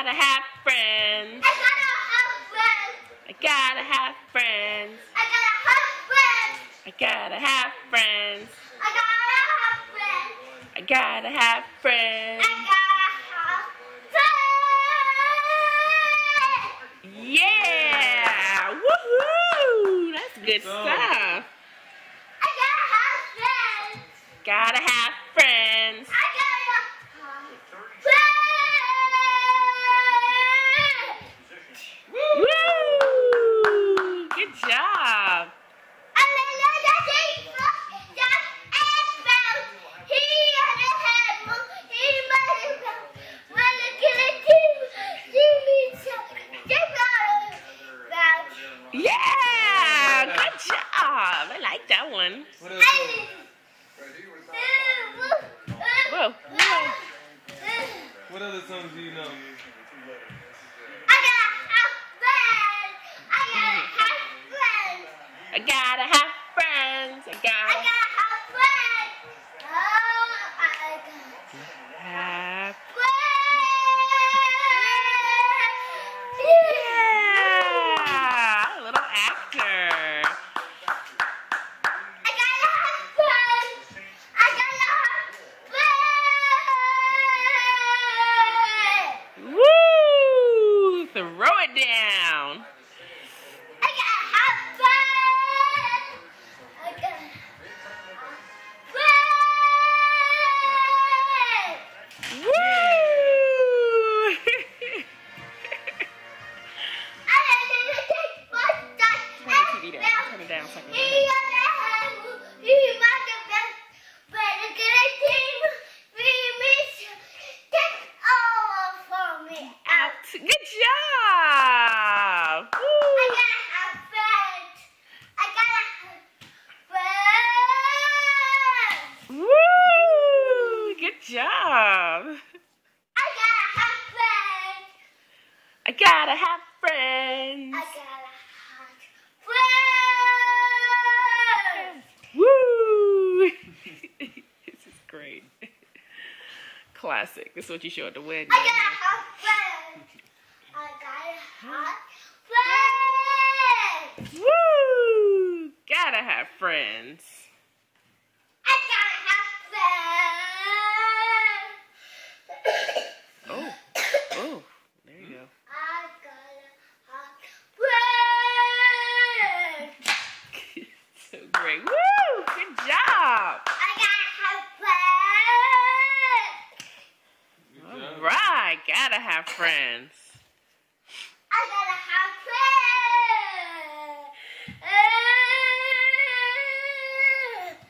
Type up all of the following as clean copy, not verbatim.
gotta have friends. I gotta have friends. I gotta have friends. I gotta have friends. Yeah! Woohoo! That's good stuff. Gotta have friends. Woo! Good job. Yeah! Good job. I like that one. Whoa. Whoa. What other songs do you know? I gotta have friends. I gotta have friends. Yeah, a little actor. Woo! Throw it down. Turn it down so I can hear it. Good job! Woo. Woo! Good job! I gotta have friends. Woo! This is great. Classic. This is what you show at the wedding. Woo! Gotta have friends. Oh, oh, there you go. So great. Woo! Good job. All right, gotta have friends.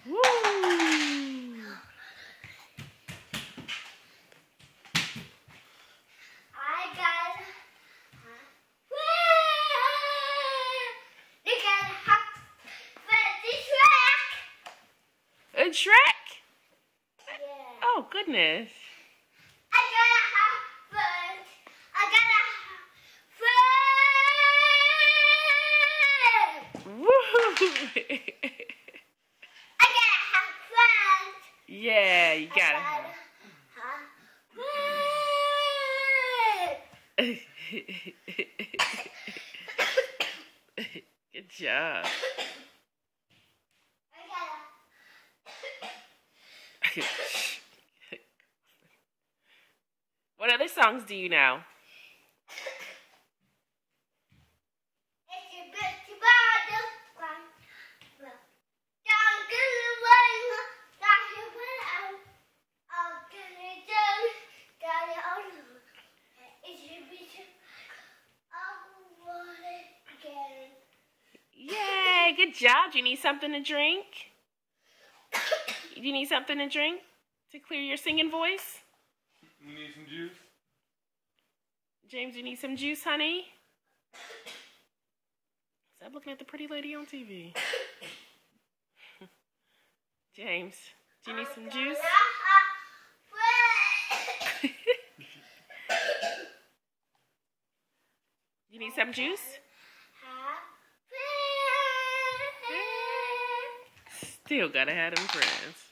Woo! A Shrek? Yeah. Oh, goodness. Woo! Yeah, you gotta have. Good job. What other songs do you know? Yay, good job. Do you need something to drink? Do you need something to drink to clear your singing voice? You need some juice? James, you need some juice, honey? Stop looking at the pretty lady on TV. James, do you need some juice? You need some juice? Still gotta have them friends.